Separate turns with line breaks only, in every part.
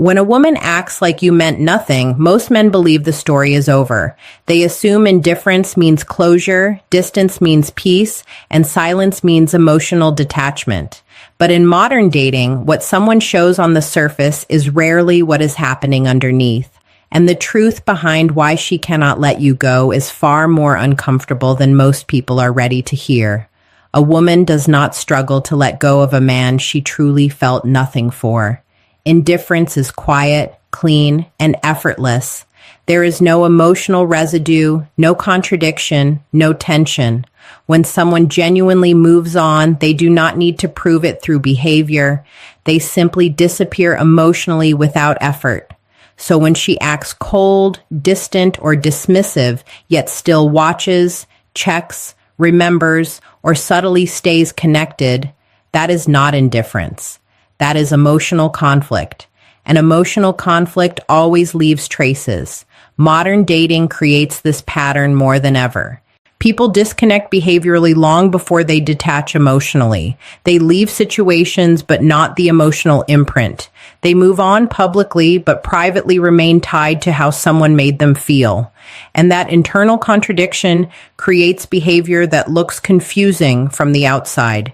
When a woman acts like you meant nothing, most men believe the story is over. They assume indifference means closure, distance means peace, and silence means emotional detachment. But in modern dating, what someone shows on the surface is rarely what is happening underneath. And the truth behind why she cannot let you go is far more uncomfortable than most people are ready to hear. A woman does not struggle to let go of a man she truly felt nothing for. Indifference is quiet, clean, and effortless. There is no emotional residue, no contradiction, no tension. When someone genuinely moves on, they do not need to prove it through behavior. They simply disappear emotionally without effort. So when she acts cold, distant, or dismissive, yet still watches, checks, remembers, or subtly stays connected, that is not indifference. That is emotional conflict. And emotional conflict always leaves traces. Modern dating creates this pattern more than ever. People disconnect behaviorally long before they detach emotionally. They leave situations but not the emotional imprint. They move on publicly but privately remain tied to how someone made them feel. And that internal contradiction creates behavior that looks confusing from the outside.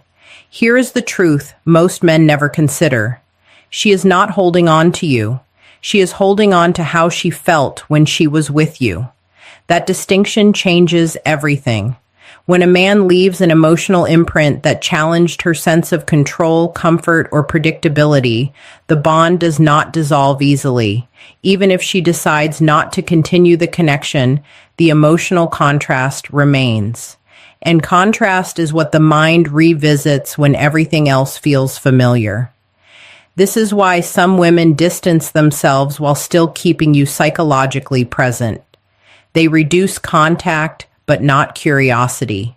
Here is the truth most men never consider. She is not holding on to you. She is holding on to how she felt when she was with you. That distinction changes everything. When a man leaves an emotional imprint that challenged her sense of control, comfort, or predictability, the bond does not dissolve easily. Even if she decides not to continue the connection, the emotional contrast remains. And contrast is what the mind revisits when everything else feels familiar. This is why some women distance themselves while still keeping you psychologically present. They reduce contact, but not curiosity.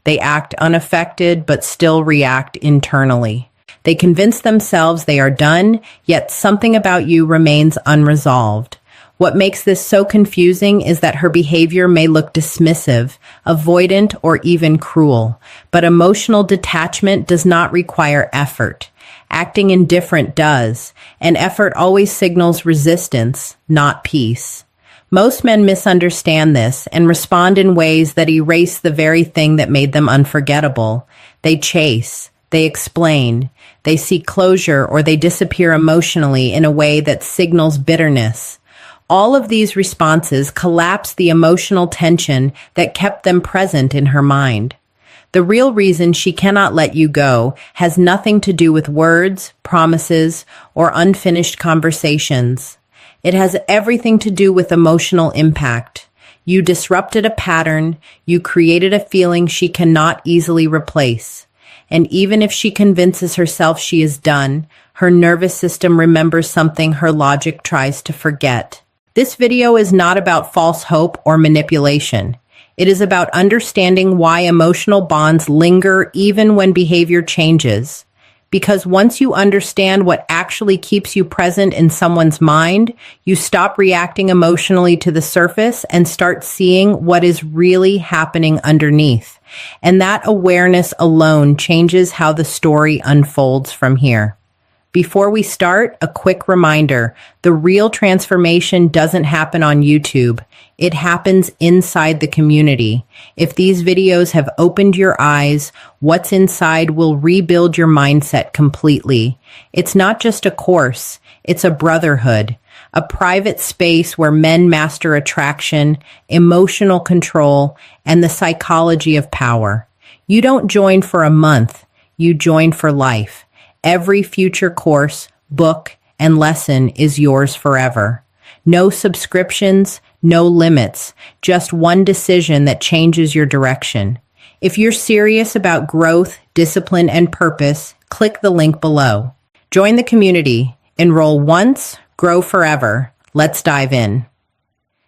They act unaffected, but still react internally. They convince themselves they are done, yet something about you remains unresolved. What makes this so confusing is that her behavior may look dismissive, avoidant, or even cruel, but emotional detachment does not require effort. Acting indifferent does, and effort always signals resistance, not peace. Most men misunderstand this and respond in ways that erase the very thing that made them unforgettable. They chase, they explain, they seek closure, or they disappear emotionally in a way that signals bitterness. All of these responses collapse the emotional tension that kept them present in her mind. The real reason she cannot let you go has nothing to do with words, promises, or unfinished conversations. It has everything to do with emotional impact. You disrupted a pattern, you created a feeling she cannot easily replace. And even if she convinces herself she is done, her nervous system remembers something her logic tries to forget. This video is not about false hope or manipulation. It is about understanding why emotional bonds linger even when behavior changes. Because once you understand what actually keeps you present in someone's mind, you stop reacting emotionally to the surface and start seeing what is really happening underneath. And that awareness alone changes how the story unfolds from here. Before we start, a quick reminder, the real transformation doesn't happen on YouTube. It happens inside the community. If these videos have opened your eyes, what's inside will rebuild your mindset completely. It's not just a course, it's a brotherhood, a private space where men master attraction, emotional control, and the psychology of power. You don't join for a month, you join for life. Every future course, book, and lesson is yours forever. No subscriptions, no limits, just one decision that changes your direction. If you're serious about growth, discipline, and purpose, click the link below. Join the community. Enroll once, grow forever. Let's dive in.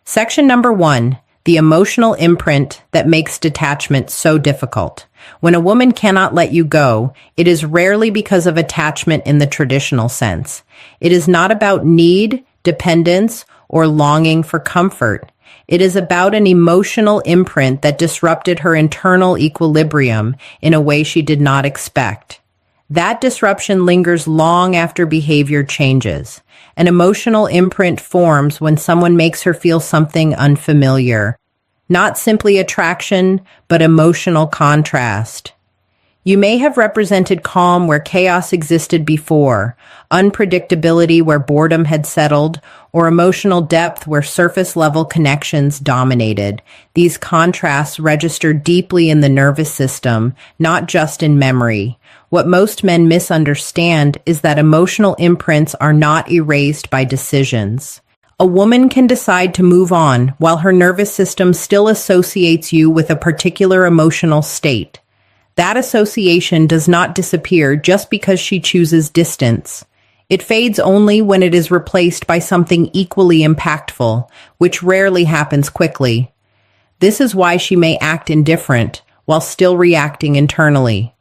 Section number 1. The emotional imprint that makes detachment so difficult. When a woman cannot let you go, it is rarely because of attachment in the traditional sense. It is not about need, dependence, or longing for comfort. It is about an emotional imprint that disrupted her internal equilibrium in a way she did not expect. That disruption lingers long after behavior changes. An emotional imprint forms when someone makes her feel something unfamiliar. Not simply attraction, but emotional contrast. You may have represented calm where chaos existed before, unpredictability where boredom had settled, or emotional depth where surface-level connections dominated. These contrasts register deeply in the nervous system, not just in memory. What most men misunderstand is that emotional imprints are not erased by decisions. A woman can decide to move on while her nervous system still associates you with a particular emotional state. That association does not disappear just because she chooses distance. It fades only when it is replaced by something equally impactful, which rarely happens quickly. This is why she may act indifferent while still reacting internally.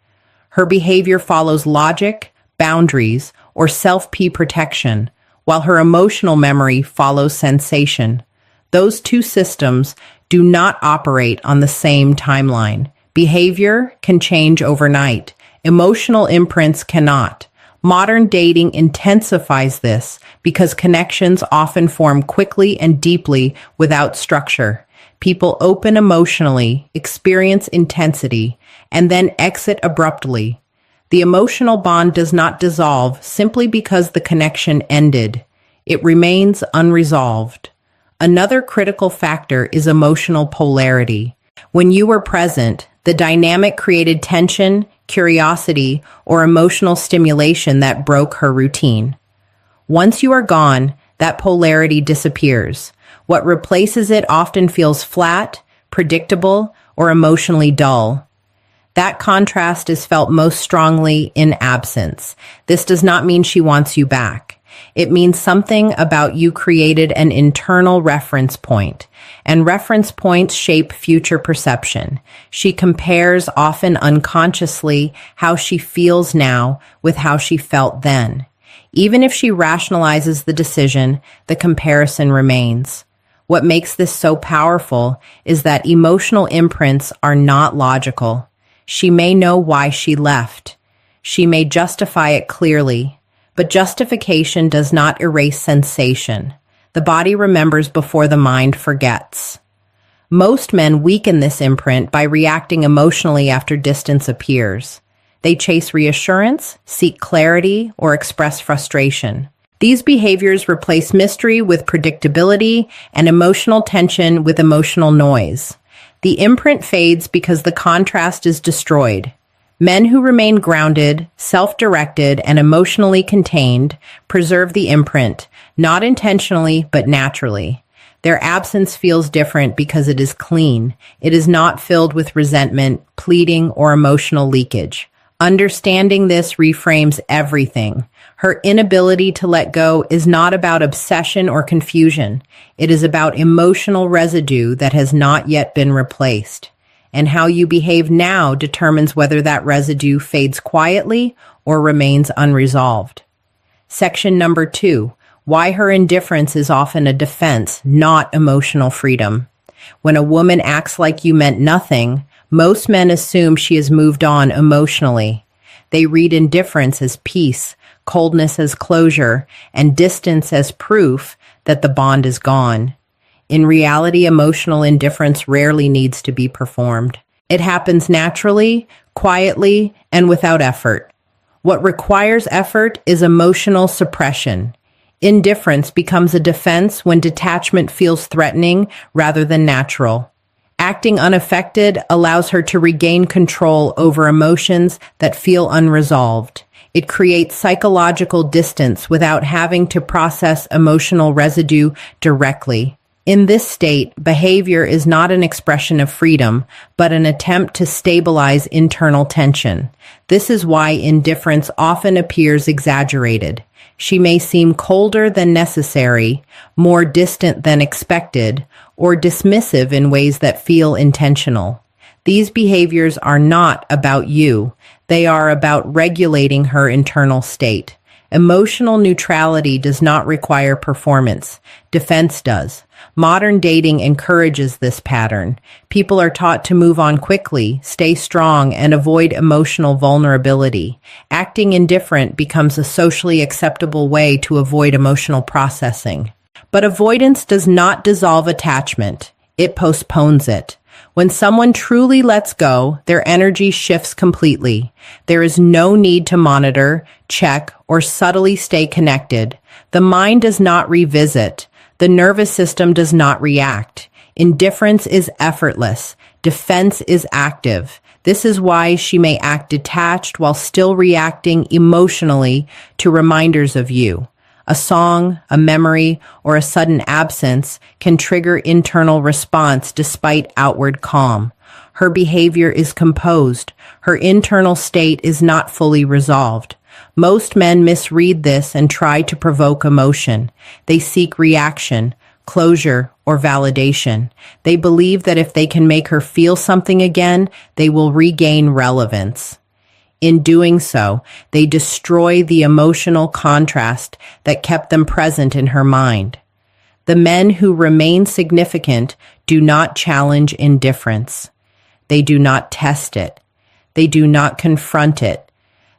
Her behavior follows logic, boundaries, or self-protection, while her emotional memory follows sensation. Those two systems do not operate on the same timeline. Behavior can change overnight. Emotional imprints cannot. Modern dating intensifies this because connections often form quickly and deeply without structure. People open emotionally, experience intensity, and then exit abruptly. The emotional bond does not dissolve simply because the connection ended. It remains unresolved. Another critical factor is emotional polarity. When you were present, the dynamic created tension, curiosity, or emotional stimulation that broke her routine. Once you are gone, that polarity disappears. What replaces it often feels flat, predictable, or emotionally dull. That contrast is felt most strongly in absence. This does not mean she wants you back. It means something about you created an internal reference point, and reference points shape future perception. She compares, often unconsciously, how she feels now with how she felt then. Even if she rationalizes the decision, the comparison remains. What makes this so powerful is that emotional imprints are not logical. She may know why she left. She may justify it clearly. But justification does not erase sensation. The body remembers before the mind forgets. Most men weaken this imprint by reacting emotionally after distance appears. They chase reassurance, seek clarity, or express frustration. These behaviors replace mystery with predictability and emotional tension with emotional noise. The imprint fades because the contrast is destroyed. Men who remain grounded, self-directed, and emotionally contained preserve the imprint, not intentionally, but naturally. Their absence feels different because it is clean. It is not filled with resentment, pleading, or emotional leakage. Understanding this reframes everything. Her inability to let go is not about obsession or confusion. It is about emotional residue that has not yet been replaced. And how you behave now determines whether that residue fades quietly or remains unresolved. Section number 2, why her indifference is often a defense, not emotional freedom. When a woman acts like you meant nothing, most men assume she has moved on emotionally. They read indifference as peace, coldness as closure, and distance as proof that the bond is gone. In reality, emotional indifference rarely needs to be performed. It happens naturally, quietly, and without effort. What requires effort is emotional suppression. Indifference becomes a defense when detachment feels threatening rather than natural. Acting unaffected allows her to regain control over emotions that feel unresolved. It creates psychological distance without having to process emotional residue directly. In this state, behavior is not an expression of freedom, but an attempt to stabilize internal tension. This is why indifference often appears exaggerated. She may seem colder than necessary, more distant than expected, or dismissive in ways that feel intentional. These behaviors are not about you. They are about regulating her internal state. Emotional neutrality does not require performance. Defense does. Modern dating encourages this pattern. People are taught to move on quickly, stay strong, and avoid emotional vulnerability. Acting indifferent becomes a socially acceptable way to avoid emotional processing. But avoidance does not dissolve attachment. It postpones it. When someone truly lets go, their energy shifts completely. There is no need to monitor, check, or subtly stay connected. The mind does not revisit. The nervous system does not react. Indifference is effortless. Defense is active. This is why she may act detached while still reacting emotionally to reminders of you. A song, a memory, or a sudden absence can trigger internal response despite outward calm. Her behavior is composed. Her internal state is not fully resolved. Most men misread this and try to provoke emotion. They seek reaction, closure, or validation. They believe that if they can make her feel something again, they will regain relevance. In doing so, they destroy the emotional contrast that kept them present in her mind. The men who remain significant do not challenge indifference. They do not test it. They do not confront it.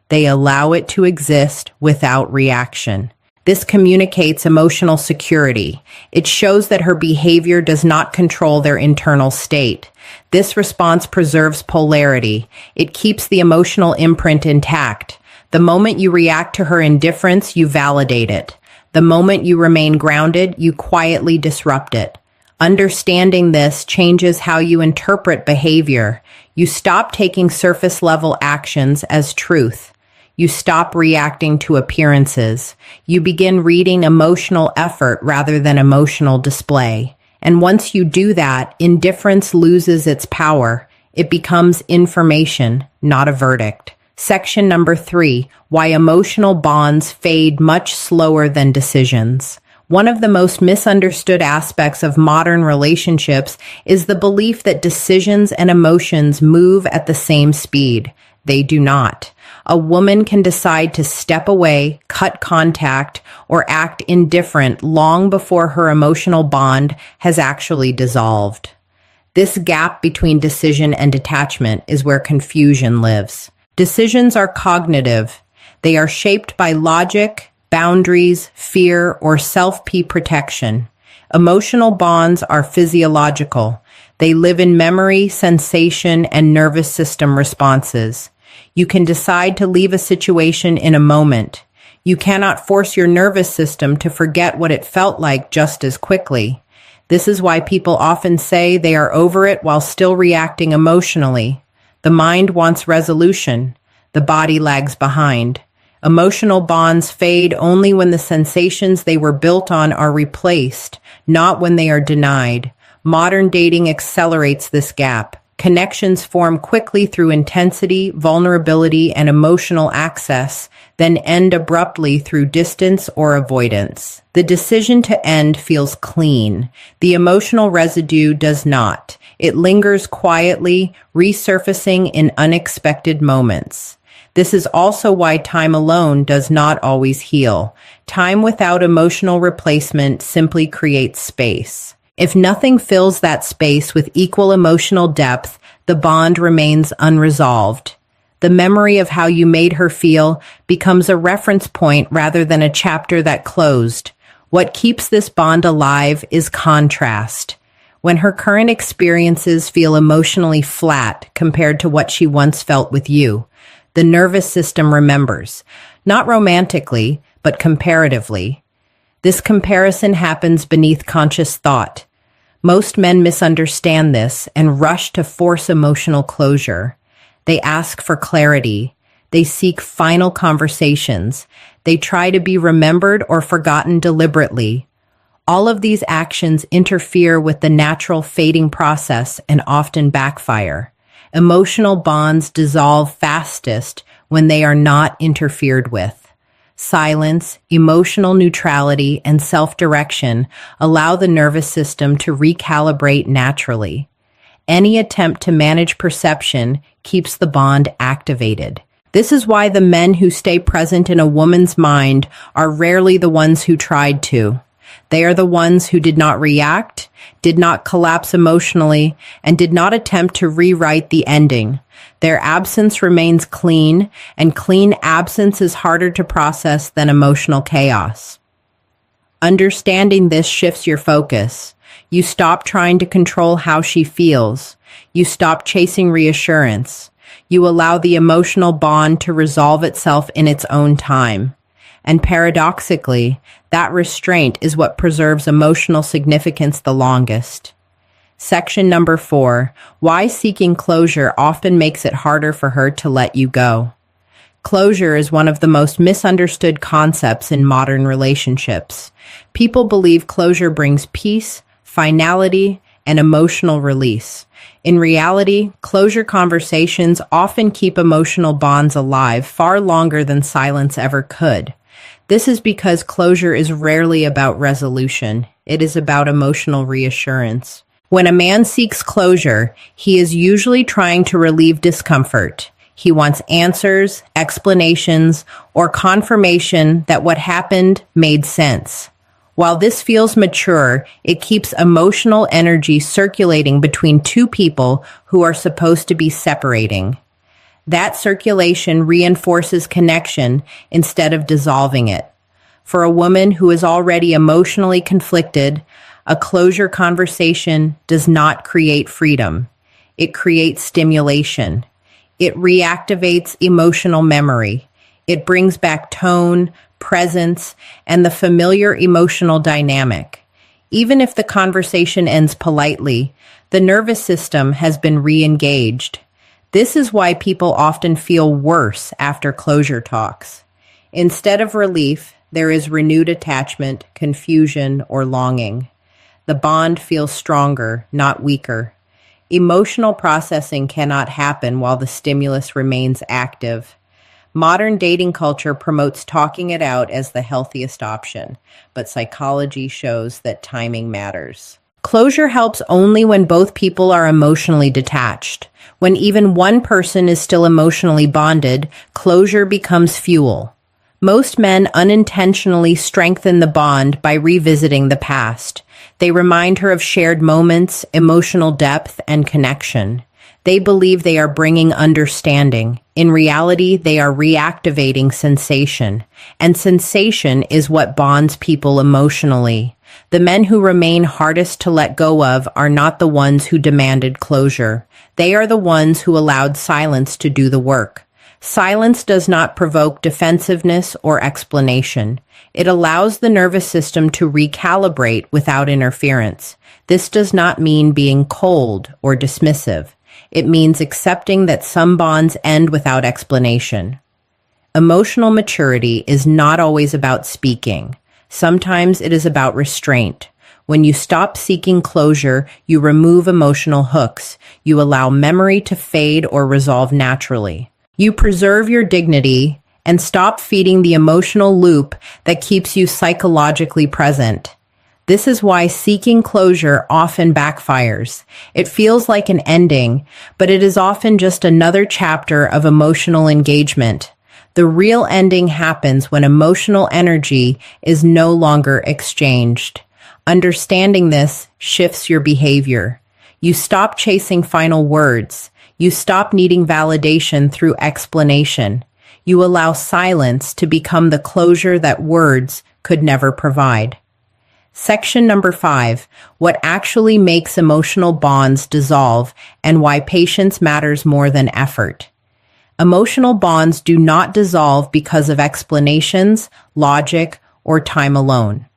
They allow it to exist without reaction. This communicates emotional security. It shows that her behavior does not control their internal state. This response preserves polarity. It keeps the emotional imprint intact. The moment you react to her indifference, you validate it. The moment you remain grounded, you quietly disrupt it. Understanding this changes how you interpret behavior. You stop taking surface-level actions as truth. You stop reacting to appearances. You begin reading emotional effort rather than emotional display. And once you do that, indifference loses its power. It becomes information, not a verdict. Section number 3, why emotional bonds fade much slower than decisions. One of the most misunderstood aspects of modern relationships is the belief that decisions and emotions move at the same speed. They do not. A woman can decide to step away, cut contact, or act indifferent long before her emotional bond has actually dissolved. This gap between decision and detachment is where confusion lives. Decisions are cognitive. They are shaped by logic, boundaries, fear, or self-protection. Emotional bonds are physiological. They live in memory, sensation, and nervous system responses. You can decide to leave a situation in a moment. You cannot force your nervous system to forget what it felt like just as quickly. This is why people often say they are over it while still reacting emotionally. The mind wants resolution. The body lags behind. Emotional bonds fade only when the sensations they were built on are replaced, not when they are denied. Modern dating accelerates this gap. Connections form quickly through intensity, vulnerability, and emotional access, then end abruptly through distance or avoidance. The decision to end feels clean. The emotional residue does not. It lingers quietly, resurfacing in unexpected moments. This is also why time alone does not always heal. Time without emotional replacement simply creates space. If nothing fills that space with equal emotional depth, the bond remains unresolved. The memory of how you made her feel becomes a reference point rather than a chapter that closed. What keeps this bond alive is contrast. When her current experiences feel emotionally flat compared to what she once felt with you, the nervous system remembers, not romantically, but comparatively. This comparison happens beneath conscious thought. Most men misunderstand this and rush to force emotional closure. They ask for clarity. They seek final conversations. They try to be remembered or forgotten deliberately. All of these actions interfere with the natural fading process and often backfire. Emotional bonds dissolve fastest when they are not interfered with. Silence, emotional neutrality, and self-direction allow the nervous system to recalibrate naturally. Any attempt to manage perception keeps the bond activated. This is why the men who stay present in a woman's mind are rarely the ones who tried to. They are the ones who did not react, did not collapse emotionally, and did not attempt to rewrite the ending. Their absence remains clean, and clean absence is harder to process than emotional chaos. Understanding this shifts your focus. You stop trying to control how she feels. You stop chasing reassurance. You allow the emotional bond to resolve itself in its own time. And paradoxically, that restraint is what preserves emotional significance the longest. Section number 4, why seeking closure often makes it harder for her to let you go. Closure is one of the most misunderstood concepts in modern relationships. People believe closure brings peace, finality, and emotional release. In reality, closure conversations often keep emotional bonds alive far longer than silence ever could. This is because closure is rarely about resolution. It is about emotional reassurance. When a man seeks closure, he is usually trying to relieve discomfort. He wants answers, explanations, or confirmation that what happened made sense. While this feels mature, it keeps emotional energy circulating between two people who are supposed to be separating. That circulation reinforces connection instead of dissolving it. For a woman who is already emotionally conflicted, a closure conversation does not create freedom. It creates stimulation. It reactivates emotional memory. It brings back tone, presence, and the familiar emotional dynamic. Even if the conversation ends politely, the nervous system has been re-engaged. This is why people often feel worse after closure talks. Instead of relief, there is renewed attachment, confusion, or longing. The bond feels stronger, not weaker. Emotional processing cannot happen while the stimulus remains active. Modern dating culture promotes talking it out as the healthiest option, but psychology shows that timing matters. Closure helps only when both people are emotionally detached. When even one person is still emotionally bonded, closure becomes fuel. Most men unintentionally strengthen the bond by revisiting the past. They remind her of shared moments, emotional depth, and connection. They believe they are bringing understanding. In reality, they are reactivating sensation. And sensation is what bonds people emotionally. The men who remain hardest to let go of are not the ones who demanded closure. They are the ones who allowed silence to do the work. Silence does not provoke defensiveness or explanation. It allows the nervous system to recalibrate without interference. This does not mean being cold or dismissive. It means accepting that some bonds end without explanation. Emotional maturity is not always about speaking. Sometimes it is about restraint. When you stop seeking closure, you remove emotional hooks. You allow memory to fade or resolve naturally. You preserve your dignity and stop feeding the emotional loop that keeps you psychologically present. This is why seeking closure often backfires. It feels like an ending, but it is often just another chapter of emotional engagement. The real ending happens when emotional energy is no longer exchanged. Understanding this shifts your behavior. You stop chasing final words. You stop needing validation through explanation. You allow silence to become the closure that words could never provide. Section number 5, what actually makes emotional bonds dissolve and why patience matters more than effort. Emotional bonds do not dissolve because of explanations, logic, or time alone.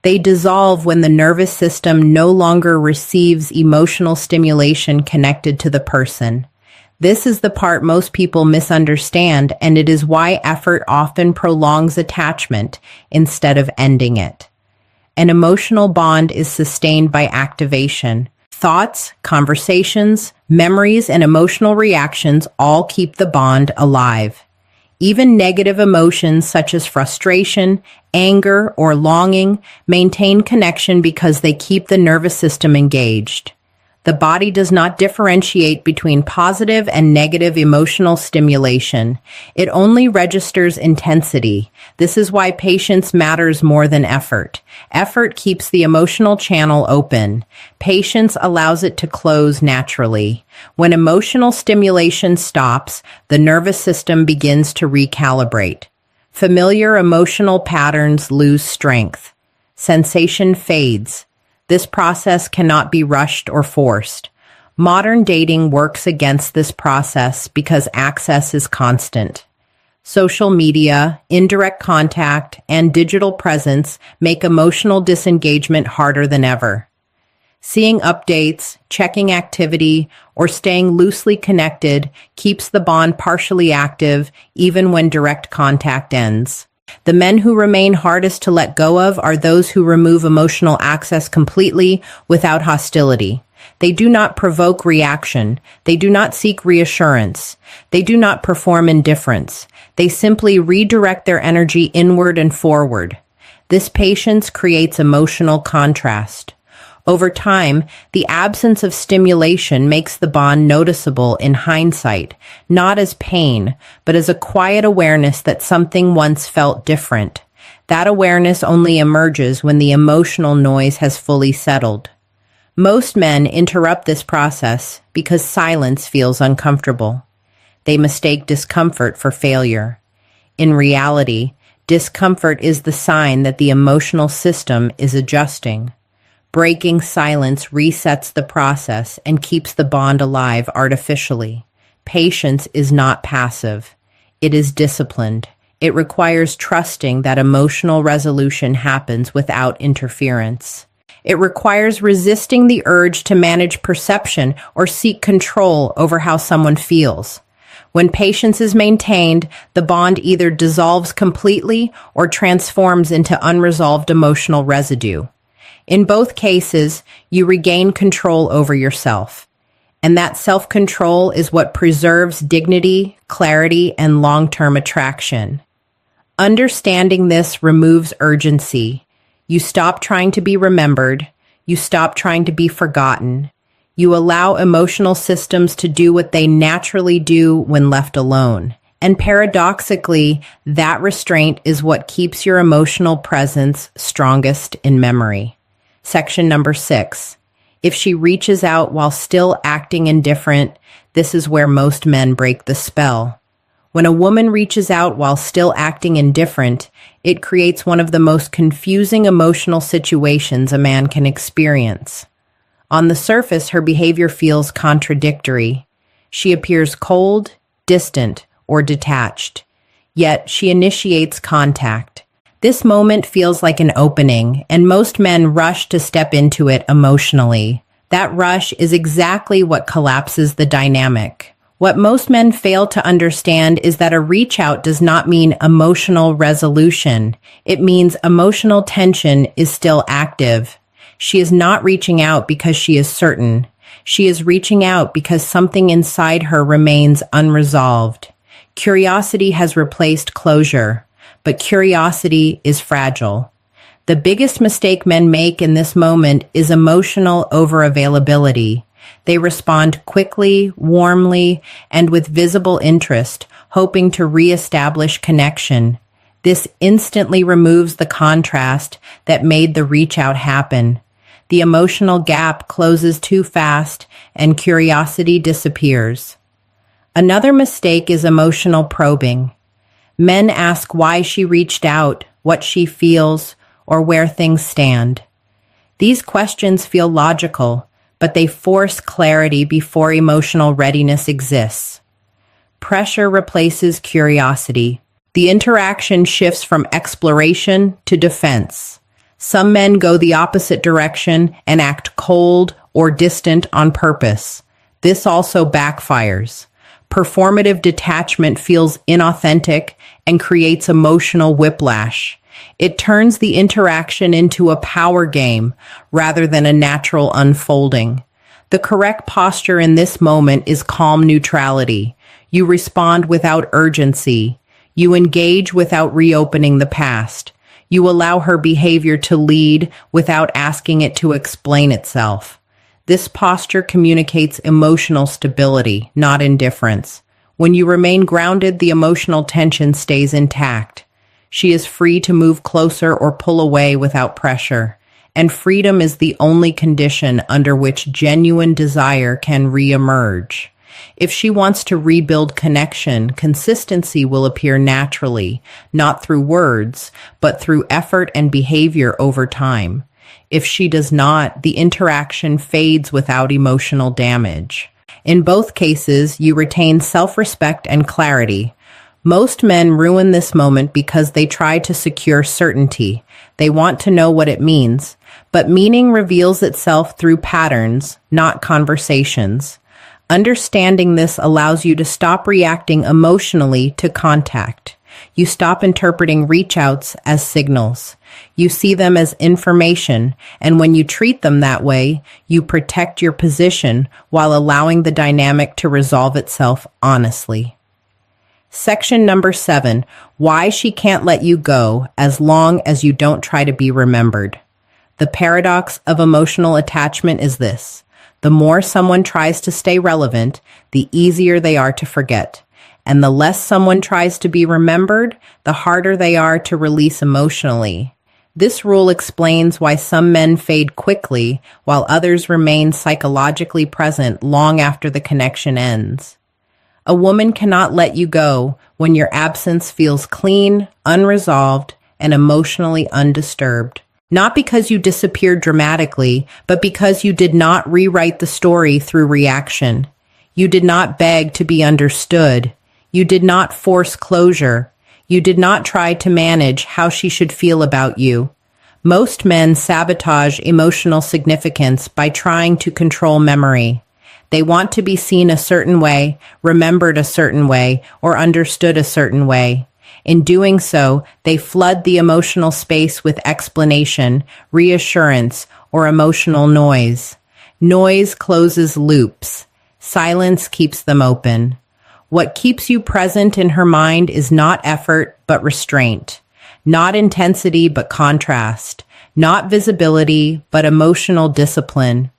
They dissolve when the nervous system no longer receives emotional stimulation connected to the person. This is the part most people misunderstand, and it is why effort often prolongs attachment instead of ending it. An emotional bond is sustained by activation. Thoughts, conversations, memories, and emotional reactions all keep the bond alive. Even negative emotions such as frustration, anger, or longing maintain connection because they keep the nervous system engaged. The body does not differentiate between positive and negative emotional stimulation. It only registers intensity. This is why patience matters more than effort. Effort keeps the emotional channel open. Patience allows it to close naturally. When emotional stimulation stops, the nervous system begins to recalibrate. Familiar emotional patterns lose strength. Sensation fades. This process cannot be rushed or forced. Modern dating works against this process because access is constant. Social media, indirect contact, and digital presence make emotional disengagement harder than ever. Seeing updates, checking activity, or staying loosely connected keeps the bond partially active even when direct contact ends. The men who remain hardest to let go of are those who remove emotional access completely without hostility. They do not provoke reaction. They do not seek reassurance. They do not perform indifference. They simply redirect their energy inward and forward. This patience creates emotional contrast. Over time, the absence of stimulation makes the bond noticeable in hindsight, not as pain, but as a quiet awareness that something once felt different. That awareness only emerges when the emotional noise has fully settled. Most men interrupt this process because silence feels uncomfortable. They mistake discomfort for failure. In reality, discomfort is the sign that the emotional system is adjusting. Breaking silence resets the process and keeps the bond alive artificially. Patience is not passive. It is disciplined. It requires trusting that emotional resolution happens without interference. It requires resisting the urge to manage perception or seek control over how someone feels. When patience is maintained, the bond either dissolves completely or transforms into unresolved emotional residue. In both cases, you regain control over yourself. And that self-control is what preserves dignity, clarity, and long-term attraction. Understanding this removes urgency. You stop trying to be remembered. You stop trying to be forgotten. You allow emotional systems to do what they naturally do when left alone. And paradoxically, that restraint is what keeps your emotional presence strongest in memory. Section number 6. If she reaches out while still acting indifferent, this is where most men break the spell. When a woman reaches out while still acting indifferent, it creates one of the most confusing emotional situations a man can experience. On the surface, her behavior feels contradictory. She appears cold, distant, or detached. Yet she initiates contact. This moment feels like an opening, and most men rush to step into it emotionally. That rush is exactly what collapses the dynamic. What most men fail to understand is that a reach out does not mean emotional resolution. It means emotional tension is still active. She is not reaching out because she is certain. She is reaching out because something inside her remains unresolved. Curiosity has replaced closure. But curiosity is fragile. The biggest mistake men make in this moment is emotional overavailability. They respond quickly, warmly, and with visible interest, hoping to reestablish connection. This instantly removes the contrast that made the reach out happen. The emotional gap closes too fast, and curiosity disappears. Another mistake is emotional probing. Men ask why she reached out, what she feels, or where things stand. These questions feel logical, but they force clarity before emotional readiness exists. Pressure replaces curiosity. The interaction shifts from exploration to defense. Some men go the opposite direction and act cold or distant on purpose. This also backfires. Performative detachment feels inauthentic and creates emotional whiplash. It turns the interaction into a power game rather than a natural unfolding. The correct posture in this moment is calm neutrality. You respond without urgency. You engage without reopening the past. You allow her behavior to lead without asking it to explain itself. This posture communicates emotional stability, not indifference. When you remain grounded, the emotional tension stays intact. She is free to move closer or pull away without pressure, and freedom is the only condition under which genuine desire can re-emerge. If she wants to rebuild connection, consistency will appear naturally, not through words, but through effort and behavior over time. If she does not, the interaction fades without emotional damage. In both cases, you retain self-respect and clarity. Most men ruin this moment because they try to secure certainty. They want to know what it means, but meaning reveals itself through patterns, not conversations. Understanding this allows you to stop reacting emotionally to contact. You stop interpreting reach-outs as signals. You see them as information, and when you treat them that way, you protect your position while allowing the dynamic to resolve itself honestly. Section number 7, why she can't let you go as long as you don't try to be remembered. The paradox of emotional attachment is this. The more someone tries to stay relevant, the easier they are to forget. And the less someone tries to be remembered, the harder they are to release emotionally. This rule explains why some men fade quickly, while others remain psychologically present long after the connection ends. A woman cannot let you go when your absence feels clean, unresolved, and emotionally undisturbed. Not because you disappeared dramatically, but because you did not rewrite the story through reaction. You did not beg to be understood. You did not force closure. You did not try to manage how she should feel about you. Most men sabotage emotional significance by trying to control memory. They want to be seen a certain way, remembered a certain way, or understood a certain way. In doing so, they flood the emotional space with explanation, reassurance, or emotional noise. Noise closes loops. Silence keeps them open. What keeps you present in her mind is not effort, but restraint. Not intensity, but contrast. Not visibility, but emotional discipline.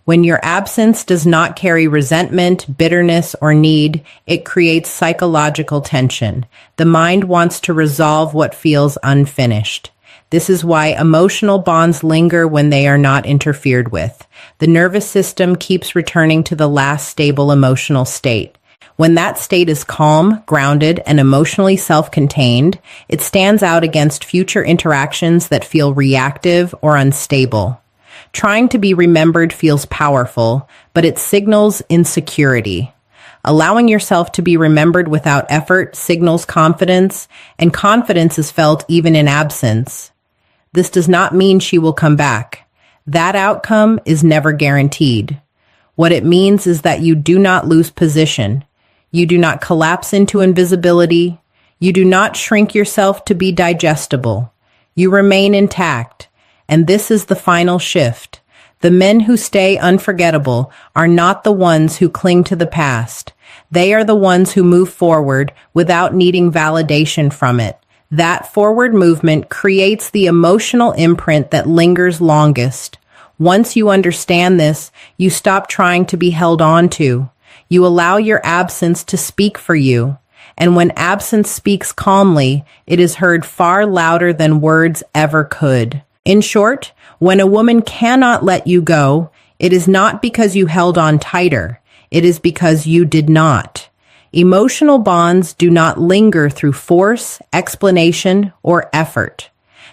When your absence does not carry resentment, bitterness, or need, it creates psychological tension. The mind wants to resolve what feels unfinished. This is why emotional bonds linger when they are not interfered with. The nervous system keeps returning to the last stable emotional state. When that state is calm, grounded, and emotionally self-contained, it stands out against future interactions that feel reactive or unstable. Trying to be remembered feels powerful, but it signals insecurity. Allowing yourself to be remembered without effort signals confidence, and confidence is felt even in absence. This does not mean she will come back. That outcome is never guaranteed. What it means is that you do not lose position. You do not collapse into invisibility. You do not shrink yourself to be digestible. You remain intact. And this is the final shift. The men who stay unforgettable are not the ones who cling to the past. They are the ones who move forward without needing validation from it. That forward movement creates the emotional imprint that lingers longest. Once you understand this, you stop trying to be held on to. You allow your absence to speak for you. And when absence speaks calmly, it is heard far louder than words ever could. In short, when a woman cannot let you go, it is not because you held on tighter. It is because you did not. Emotional bonds do not linger through force, explanation, or effort.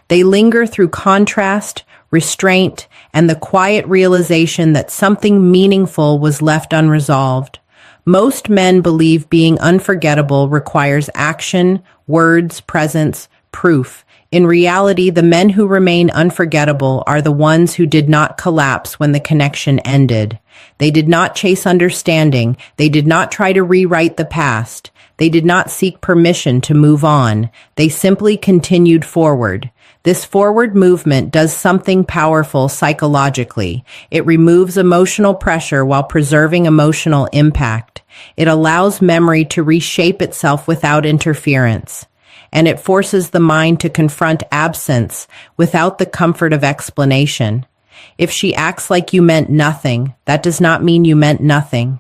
They linger through contrast, restraint, and the quiet realization that something meaningful was left unresolved. Most men believe being unforgettable requires action, words, presence, proof. In reality, the men who remain unforgettable are the ones who did not collapse when the connection ended. They did not chase understanding. They did not try to rewrite the past. They did not seek permission to move on. They simply continued forward. This forward movement does something powerful psychologically. It removes emotional pressure while preserving emotional impact. It allows memory to reshape itself without interference. And it forces the mind to confront absence without the comfort of explanation. If she acts like you meant nothing, that does not mean you meant nothing.